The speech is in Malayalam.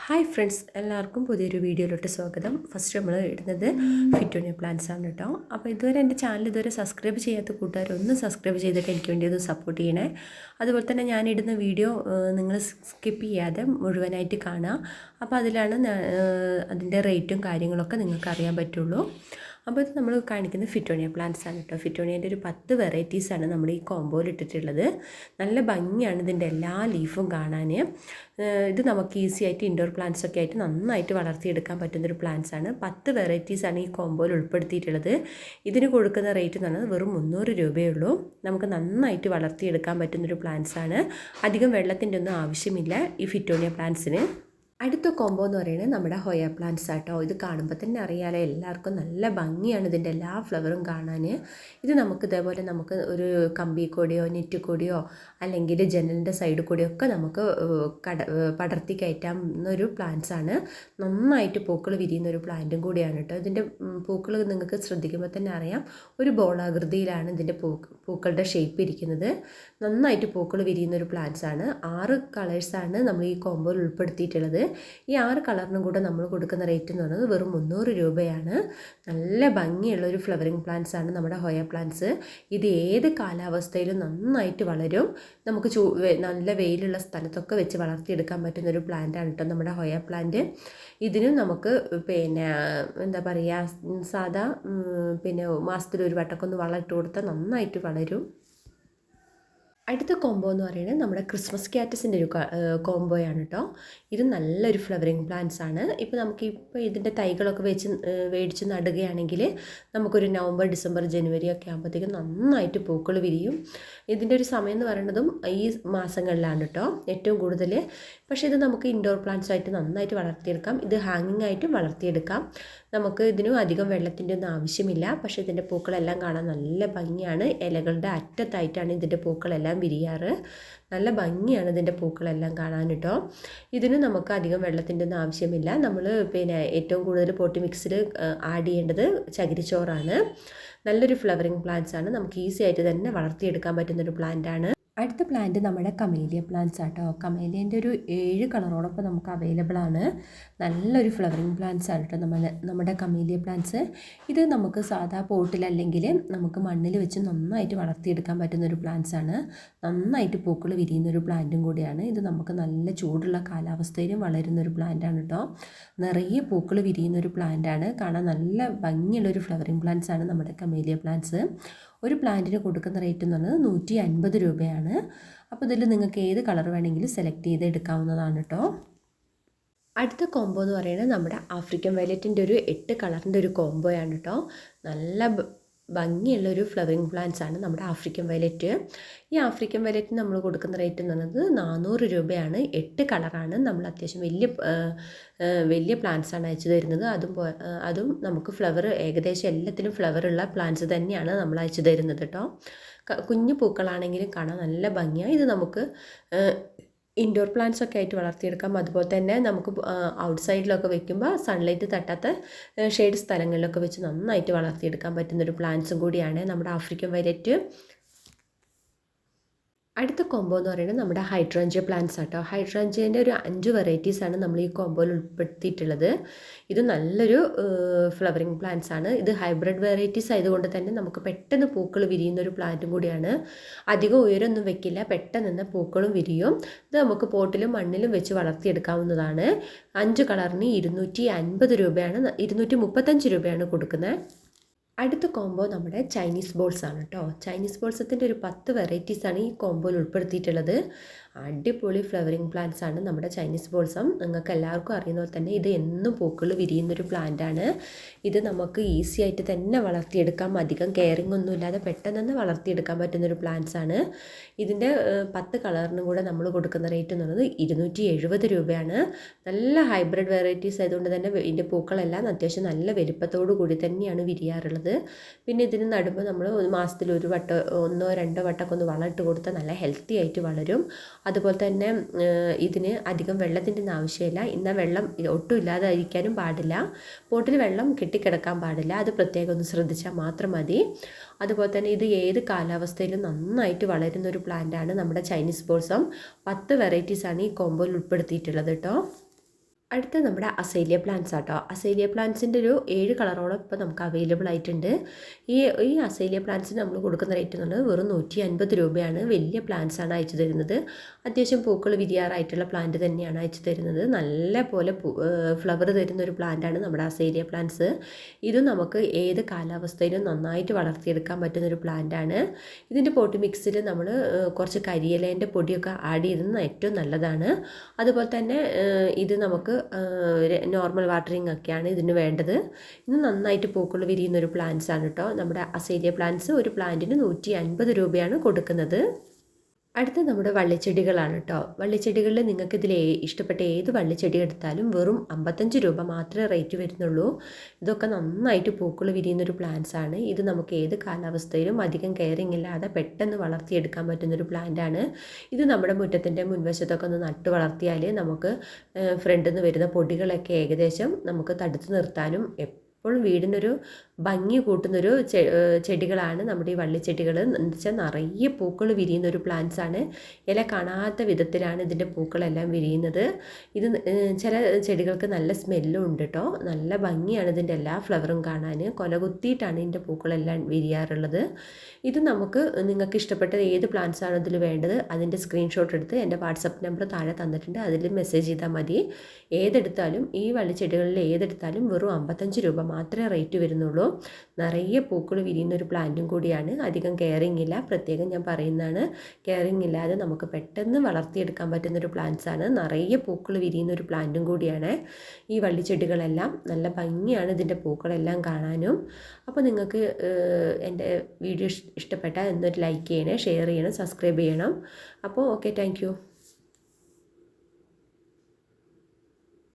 ഹായ് ഫ്രണ്ട്സ്, എല്ലാവർക്കും പുതിയൊരു വീഡിയോയിലോട്ട് സ്വാഗതം. ഫസ്റ്റ് നമ്മൾ ഇടുന്നത് ഫിറ്റോണിയ പ്ലാന്റ്സ് ആണ് കേട്ടോ. അപ്പോൾ ഇതുവരെ എൻ്റെ ചാനൽ സബ്സ്ക്രൈബ് ചെയ്യാത്ത കൂട്ടുകാർ ഒന്ന് സബ്സ്ക്രൈബ് ചെയ്തിട്ട് എനിക്ക് വേണ്ടി ഒന്ന് സപ്പോർട്ട് ചെയ്യണേ. അതുപോലെ തന്നെ ഞാനിടുന്ന വീഡിയോ നിങ്ങൾ സ്കിപ്പ് ചെയ്യാതെ മുഴുവനായിട്ട് കാണുക. അപ്പോൾ അതിലാണ് അതിൻ്റെ റേറ്റും കാര്യങ്ങളൊക്കെ നിങ്ങൾക്ക് അറിയാൻ പറ്റുള്ളൂ. അപ്പോൾ ഇത് നമ്മൾ കാണിക്കുന്നത് ഫിറ്റോണിയ പ്ലാന്റ്സ് ആണ് കേട്ടോ. ഫിറ്റോണിയൻ്റെ ഒരു 10 വെറൈറ്റീസാണ് നമ്മൾ ഈ കോമ്പോയിൽ ഇട്ടിട്ടുള്ളത്. നല്ല ഭംഗിയാണ് ഇതിൻ്റെ എല്ലാ ലീഫും കാണാൻ. ഇത് നമുക്ക് ഈസി ആയിട്ട് ഇൻഡോർ പ്ലാന്റ്സ് ഒക്കെ ആയിട്ട് നന്നായിട്ട് വളർത്തിയെടുക്കാൻ പറ്റുന്നൊരു പ്ലാന്റ്സ് ആണ്. 10 വെറൈറ്റീസാണ് ഈ കോമ്പോയിൽ ഉൾപ്പെടുത്തിയിട്ടുള്ളത്. ഇതിന് കൊടുക്കുന്ന റേറ്റ് എന്ന് പറയുന്നത് വെറും 300 രൂപയേ ഉള്ളൂ. നമുക്ക് നന്നായിട്ട് വളർത്തിയെടുക്കാൻ പറ്റുന്നൊരു പ്ലാന്റ്സ് ആണ്. അധികം വെള്ളത്തിൻ്റെ ഒന്നും ആവശ്യമില്ല ഈ ഫിറ്റോണിയ പ്ലാന്റ്സിന്. അടുത്ത കോംബോ എന്ന് പറയുന്നത് നമ്മുടെ ഹൊയ പ്ലാന്റ്സ് ആട്ടോ. ഇത് കാണുമ്പോൾ തന്നെ അറിയാലോ, എല്ലാവർക്കും നല്ല ഭംഗിയാണ് ഇതിൻ്റെ എല്ലാ ഫ്ലവറും കാണാൻ. ഇത് നമുക്ക് ഇതേപോലെ നമുക്ക് ഒരു കമ്പി കൂടിയോ നെറ്റ് കൂടിയോ അല്ലെങ്കിൽ ജനലിൻ്റെ സൈഡിൽ കൂടിയോ ഒക്കെ നമുക്ക് പടർത്തി കയറ്റാവുന്ന ഒരു പ്ലാന്റ്സ് ആണ്. നന്നായിട്ട് പൂക്കൾ വിരിയുന്ന ഒരു പ്ലാന്റും കൂടിയാണ് കേട്ടോ. ഇതിൻ്റെ പൂക്കൾ നിങ്ങൾക്ക് ശ്രദ്ധിക്കുമ്പോൾ തന്നെ അറിയാം, ഒരു ബോളാകൃതിയിലാണ് ഇതിൻ്റെ പൂക്കളുടെ ഷേപ്പ് ഇരിക്കുന്നത്. നന്നായിട്ട് പൂക്കൾ വിരിയുന്ന ഒരു പ്ലാന്റ്സ് ആണ്. 6 കളേഴ്സാണ് നമ്മൾ ഈ കോംബോയിൽ ഉൾപ്പെടുത്തിയിട്ടുള്ളത്. ഈ 6 കളറിനും കൂടെ നമ്മൾ കൊടുക്കുന്ന റേറ്റ് എന്ന് പറയുന്നത് വെറും 300 രൂപയാണ്. നല്ല ഭംഗിയുള്ള ഒരു ഫ്ലവറിങ് പ്ലാന്റ്സ് ആണ് നമ്മുടെ ഹൊയ പ്ലാന്റ്സ്. ഇത് ഏത് കാലാവസ്ഥയിലും നന്നായിട്ട് വളരും. നമുക്ക് നല്ല വെയിലുള്ള സ്ഥലത്തൊക്കെ വെച്ച് വളർത്തിയെടുക്കാൻ പറ്റുന്ന ഒരു പ്ലാന്റ് ആണ് കേട്ടോ നമ്മുടെ ഹൊയ പ്ലാന്റ്. ഇതിനും നമുക്ക് എന്താ പറയുക, സാധാ മാസത്തിലൊരു വട്ടമൊക്കെ ഒന്ന് വളമിട്ട് കൊടുത്താൽ നന്നായിട്ട് വളരും. അടുത്ത കോംബോ എന്ന് പറയുന്നത് നമ്മുടെ ക്രിസ്മസ് ക്യാറ്റസിൻ്റെ ഒരു കോംബോയാണ് കേട്ടോ. ഇത് നല്ലൊരു ഫ്ലവറിങ് പ്ലാന്റ്സ് ആണ്. നമുക്കിപ്പോൾ ഇതിൻ്റെ തൈകളൊക്കെ മേടിച്ച് നടുകയാണെങ്കിൽ നമുക്കൊരു നവംബർ ഡിസംബർ ജനുവരി ഒക്കെ ആകുമ്പോഴത്തേക്കും നന്നായിട്ട് പൂക്കൾ വിരിയും. ഇതിൻ്റെ ഒരു സമയം എന്ന് പറയുന്നതും ഈ മാസങ്ങളിലാണ് കേട്ടോ ഏറ്റവും കൂടുതൽ. പക്ഷേ ഇത് നമുക്ക് ഇൻഡോർ പ്ലാന്റ്സ് ആയിട്ട് നന്നായിട്ട് വളർത്തിയെടുക്കാം. ഇത് ഹാങ്ങിങ് ആയിട്ടും വളർത്തിയെടുക്കാം. നമുക്ക് ഇതിനും അധികം വെള്ളത്തിൻ്റെ ഒന്നും ആവശ്യമില്ല. പക്ഷേ ഇതിൻ്റെ പൂക്കളെല്ലാം കാണാൻ നല്ല ഭംഗിയാണ്. ഇലകളുടെ അറ്റത്തായിട്ടാണ് ഇതിൻ്റെ പൂക്കളെല്ലാം വിരിയാറ്. നല്ല ഭംഗിയാണ് ഇതിൻ്റെ പൂക്കളെല്ലാം കാണാൻ കേട്ടോ. ഇതിന് നമുക്ക് അധികം വെള്ളത്തിൻ്റെ ഒന്നും ആവശ്യമില്ല. നമ്മൾ ഏറ്റവും കൂടുതൽ പോട്ടി മിക്സിൽ ആഡ് ചെയ്യേണ്ടത് ചകിരിച്ചോറാണ്. നല്ലൊരു ഫ്ലവറിങ് പ്ലാന്റ്സ് ആണ്. നമുക്ക് ഈസി ആയിട്ട് തന്നെ വളർത്തിയെടുക്കാൻ പറ്റുന്നൊരു പ്ലാന്റ് ആണ്. അടുത്ത പ്ലാന്റ് നമ്മുടെ കമേലിയ പ്ലാന്റ്സ് ആട്ടോ. കമേലിയൻ്റെ ഒരു 7 കളറോടൊപ്പം നമുക്ക് അവൈലബിൾ ആണ്. നല്ലൊരു ഫ്ലവറിങ് പ്ലാന്റ്സ് ആണ് കേട്ടോ നമ്മുടെ കമേലിയ പ്ലാന്റ്സ്. ഇത് നമുക്ക് സാധാ പോട്ടിലല്ലെങ്കിൽ നമുക്ക് മണ്ണിൽ വെച്ച് നന്നായിട്ട് വളർത്തിയെടുക്കാൻ പറ്റുന്നൊരു പ്ലാന്റ്സ് ആണ്. നന്നായിട്ട് പൂക്കൾ വിരിയുന്നൊരു പ്ലാന്റും കൂടിയാണ്. ഇത് നമുക്ക് നല്ല ചൂടുള്ള കാലാവസ്ഥയിലും വളരുന്നൊരു പ്ലാന്റ് ആണ് കേട്ടോ. നിറയെ പൂക്കൾ വിരിയുന്നൊരു പ്ലാന്റ് ആണ്. കാണാൻ നല്ല ഭംഗിയുള്ളൊരു ഫ്ലവറിങ് പ്ലാന്റ്സ് ആണ് നമ്മുടെ കമേലിയ പ്ലാന്റ്സ്. ഒരു പ്ലാന്റിന് കൊടുക്കുന്ന റേറ്റ് എന്ന് പറയുന്നത് 150 രൂപയാണ്. അപ്പോൾ ഇതിൽ നിങ്ങൾക്ക് ഏത് കളർ വേണമെങ്കിലും സെലക്ട് ചെയ്ത് എടുക്കാവുന്നതാണ് കേട്ടോ. അടുത്ത കോംബോ എന്ന് പറയുന്നത് നമ്മുടെ ആഫ്രിക്കൻ വയലറ്റിൻ്റെ ഒരു 8 കളറിൻ്റെ ഒരു കോംബോയാണ് കേട്ടോ. നല്ല ഭംഗിയുള്ളൊരു ഫ്ലവറിങ് പ്ലാന്റ്സ് ആണ് നമ്മുടെ ആഫ്രിക്കൻ വയലറ്റ്. ഈ ആഫ്രിക്കൻ വയലറ്റിന് നമ്മൾ കൊടുക്കുന്ന റേറ്റ് എന്ന് പറയുന്നത് 400 രൂപയാണ്. 8 കളറാണ്. നമ്മൾ അത്യാവശ്യം വലിയ പ്ലാന്റ്സ് ആണ് അയച്ചു തരുന്നത്. അതും നമുക്ക് ഫ്ലവർ ഏകദേശം എല്ലാത്തിലും ഫ്ലവറുള്ള പ്ലാന്റ്സ് തന്നെയാണ് നമ്മൾ അയച്ചു തരുന്നത് കേട്ടോ. കുഞ്ഞു പൂക്കളാണെങ്കിലും കാണാൻ നല്ല ഭംഗിയാണ്. ഇത് നമുക്ക് ഇൻഡോർ പ്ലാന്റ്സ് ഒക്കെ ആയിട്ട് വളർത്തിയെടുക്കാം. അതുപോലെ തന്നെ നമുക്ക് ഔട്ട്സൈഡിലൊക്കെ വെക്കുമ്പോൾ സൺലൈറ്റ് തട്ടാത്ത ഷെയ്ഡ് സ്ഥലങ്ങളിലൊക്കെ വെച്ച് നന്നായിട്ട് വളർത്തിയെടുക്കാൻ പറ്റുന്നൊരു പ്ലാന്റ്സും കൂടിയാണ് നമ്മുടെ ആഫ്രിക്കൻ വയലറ്റ്. അടുത്ത കോംബോ എന്ന് പറയുന്നത് നമ്മുടെ ഹൈഡ്രാഞ്ചിയ പ്ലാന്റ്സ് ആട്ടോ. ഹൈഡ്രാഞ്ചിയൻ്റെ ഒരു 5 വെറൈറ്റീസാണ് നമ്മൾ ഈ കോംബോയിൽ ഉൾപ്പെടുത്തിയിട്ടുള്ളത്. ഇത് നല്ലൊരു ഫ്ലവറിങ് പ്ലാന്റ്സ് ആണ്. ഇത് ഹൈബ്രിഡ് വെറൈറ്റീസ് ആയതുകൊണ്ട് തന്നെ നമുക്ക് പെട്ടെന്ന് പൂക്കൾ വിരിയുന്ന ഒരു പ്ലാന്റും കൂടിയാണ്. അധികം ഉയരമൊന്നും വെക്കില്ല, പെട്ടെന്ന് തന്നെ പൂക്കളും വിരിയും. ഇത് നമുക്ക് പോട്ടിലും മണ്ണിലും വെച്ച് വളർത്തിയെടുക്കാവുന്നതാണ്. 5 കളറിന് 250 രൂപയാണ്, 235 രൂപയാണ് കൊടുക്കുന്നത്. അടുത്ത കോംബോ നമ്മുടെ ചൈനീസ് ബോൾസ് ആണ് കേട്ടോ. ചൈനീസ് ബോൾസത്തിൻ്റെ ഒരു 10 വെറൈറ്റീസാണ് ഈ കോംബോയിൽ ഉൾപ്പെടുത്തിയിട്ടുള്ളത്. അടിപൊളി ഫ്ലവറിങ് പ്ലാന്റ്സ് ആണ് നമ്മുടെ ചൈനീസ് ബോൾസം. നിങ്ങൾക്ക് എല്ലാവർക്കും അറിയുന്ന പോലെ തന്നെ ഇത് എന്നും പൂക്കൾ വിരിയുന്നൊരു പ്ലാന്റ് ആണ്. ഇത് നമുക്ക് ഈസി ആയിട്ട് തന്നെ വളർത്തിയെടുക്കാം. അധികം കെയറിങ് ഒന്നും ഇല്ലാതെ പെട്ടെന്ന് തന്നെ വളർത്തിയെടുക്കാൻ പറ്റുന്നൊരു പ്ലാന്റ്സ് ആണ്. ഇതിൻ്റെ 10 കളറിനും കൂടെ നമ്മൾ കൊടുക്കുന്ന റേറ്റ് എന്ന് പറയുന്നത് 270 രൂപയാണ്. നല്ല ഹൈബ്രിഡ് വെറൈറ്റീസ് ആയതുകൊണ്ട് തന്നെ ഇതിൻ്റെ പൂക്കളെല്ലാം അത്യാവശ്യം നല്ല വലിപ്പത്തോടു കൂടി തന്നെയാണ് വിരിയാറുള്ളത്. പിന്നെ ഇതിന് നടുമ്പോൾ നമ്മൾ മാസത്തിൽ ഒരു വട്ടം 1-2 വട്ടമൊക്കെ ഒന്ന് വളമിട്ട് കൊടുത്താൽ നല്ല ഹെൽത്തി ആയിട്ട് വളരും. അതുപോലെ തന്നെ ഇതിന് അധികം വെള്ളത്തിൻ്റെ ഒന്നും ആവശ്യമില്ല. എന്നാൽ വെള്ളം ഒട്ടും ഇല്ലാതായിരിക്കാനും പാടില്ല. പോട്ടിൽ വെള്ളം കെട്ടിക്കിടക്കാൻ പാടില്ല. അത് പ്രത്യേകം ഒന്ന് ശ്രദ്ധിച്ചാൽ മാത്രം മതി. അതുപോലെ തന്നെ ഇത് ഏത് കാലാവസ്ഥയിലും നന്നായിട്ട് വളരുന്ന ഒരു പ്ലാന്റാണ് നമ്മുടെ ചൈനീസ് ബോൾസം. 10 വെറൈറ്റീസാണ് ഈ കോംബോയിൽ ഉൾപ്പെടുത്തിയിട്ടുള്ളത് കേട്ടോ. അടുത്ത നമ്മുടെ അസൈലിയ പ്ലാന്റ്സ് ആട്ടോ. അസൈലിയ പ്ലാന്റ്സിൻ്റെ ഒരു 7 കളറോളം ഇപ്പോൾ നമുക്ക് അവൈലബിൾ ആയിട്ടുണ്ട്. ഈ അസൈലിയ പ്ലാന്റ്സിന് നമ്മൾ കൊടുക്കുന്ന റേറ്റ് എന്ന് പറഞ്ഞാൽ വെറും 150 രൂപയാണ്. വലിയ പ്ലാന്റ്സ് ആണ് അയച്ചു തരുന്നത്. അത്യാവശ്യം പൂക്കൾ വിരിയാറായിട്ടുള്ള പ്ലാന്റ് തന്നെയാണ് അയച്ചു തരുന്നത്. നല്ല പോലെ ഫ്ലവർ തരുന്ന ഒരു പ്ലാന്റാണ് നമ്മുടെ അസൈലിയ പ്ലാന്റ്സ്. ഇതും നമുക്ക് ഏത് കാലാവസ്ഥയിലും നന്നായിട്ട് വളർത്തിയെടുക്കാൻ പറ്റുന്നൊരു പ്ലാന്റാണ്. ഇതിൻ്റെ പോട്ട് മിക്സിൽ നമ്മൾ കുറച്ച് കരിയിലേൻ്റെ പൊടിയൊക്കെ ആഡ് ചെയ്യുന്നത് ഏറ്റവും നല്ലതാണ്. അതുപോലെ തന്നെ ഇത് നമുക്ക് നോർമൽ വാട്ടറിങ് ഒക്കെയാണ് ഇതിന് വേണ്ടത്. ഇത് നന്നായിട്ട് പൂക്കൾ വിരിയുന്ന ഒരു പ്ലാന്റ്സ് ആണ് കേട്ടോ. നമ്മുടെ അസൈലിയ പ്ലാന്റ്സ് ഒരു പ്ലാന്റിന് 150 രൂപയാണ് കൊടുക്കുന്നത്. അടുത്ത നമ്മുടെ വള്ളിച്ചെടികളാണ് കേട്ടോ. വള്ളിച്ചെടികളിൽ നിങ്ങൾക്ക് ഇതിൽ ഇഷ്ടപ്പെട്ട ഏത് വള്ളിച്ചെടി എടുത്താലും വെറും 55 രൂപ മാത്രമേ റേറ്റ് വരുന്നുള്ളൂ. ഇതൊക്കെ നന്നായിട്ട് പൂക്കൾ വിരിയുന്നൊരു പ്ലാന്റ്സ് ആണ്. ഇത് നമുക്ക് ഏത് കാലാവസ്ഥയിലും അധികം കെയറിങ് ഇല്ലാതെ പെട്ടെന്ന് വളർത്തിയെടുക്കാൻ പറ്റുന്നൊരു പ്ലാന്റാണ്. ഇത് നമ്മുടെ മുറ്റത്തിൻ്റെ മുൻവശത്തൊക്കെ ഒന്ന് നട്ട് വളർത്തിയാൽ നമുക്ക് ഫ്രണ്ടിൽ നിന്ന് വരുന്ന പൊടികളൊക്കെ ഏകദേശം നമുക്ക് തടുത്ത് നിർത്താനും എപ്പോഴും വീടിനൊരു ഭംഗി കൂട്ടുന്നൊരു ചെടികളാണ് നമ്മുടെ ഈ വള്ളിച്ചെടികൾ. എന്ന് വെച്ചാൽ നിറയെ പൂക്കൾ വിരിയുന്നൊരു പ്ലാന്റ്സ് ആണ്. ഇല കാണാത്ത വിധത്തിലാണ് ഇതിൻ്റെ പൂക്കളെല്ലാം വിരിയുന്നത്. ഇത് ചില ചെടികൾക്ക് നല്ല സ്മെല്ലും ഉണ്ട് കേട്ടോ. നല്ല ഭംഗിയാണ് ഇതിൻ്റെ എല്ലാ ഫ്ലവറും കാണാൻ. കൊലകുത്തിയിട്ടാണ് ഇതിൻ്റെ പൂക്കളെല്ലാം വിരിയാറുള്ളത്. ഇത് നമുക്ക് നിങ്ങൾക്ക് ഇഷ്ടപ്പെട്ട ഏത് പ്ലാന്റ്സ് ആണ് ഇതിൽ വേണ്ടത് അതിൻ്റെ സ്ക്രീൻഷോട്ട് എടുത്ത് എൻ്റെ വാട്സപ്പ് നമ്പർ താഴെ തന്നിട്ടുണ്ട്. അതിൽ മെസ്സേജ് ചെയ്താൽ മതി. ഏതെടുത്താലും ഈ വള്ളിച്ചെടികളിൽ ഏതെടുത്താലും വെറും 55 രൂപ മാത്രമേ റേറ്റ് വരുന്നുള്ളൂ. നിറയെ പൂക്കൾ വിരിയുന്ന ഒരു പ്ലാന്റും കൂടിയാണ്. അധികം കെയറിങ് ഇല്ല. പ്രത്യേകം ഞാൻ പറയുന്നതാണ്, കെയറിങ് ഇല്ലാതെ നമുക്ക് പെട്ടെന്ന് വളർത്തിയെടുക്കാൻ പറ്റുന്നൊരു പ്ലാന്റ്സ് ആണ്. നിറയെ പൂക്കൾ വിരിയുന്ന ഒരു പ്ലാന്റും കൂടിയാണ്. ഈ വള്ളിച്ചെടികളെല്ലാം നല്ല ഭംഗിയാണ് ഇതിൻ്റെ പൂക്കളെല്ലാം കാണാനും. അപ്പോൾ നിങ്ങൾക്ക് എൻ്റെ വീഡിയോ ഇഷ്ടപ്പെട്ടാൽ എന്നൊരു ലൈക്ക് ചെയ്യണേ, ഷെയർ ചെയ്യണം, സബ്സ്ക്രൈബ് ചെയ്യണം. അപ്പോൾ ഓക്കെ, താങ്ക് യു.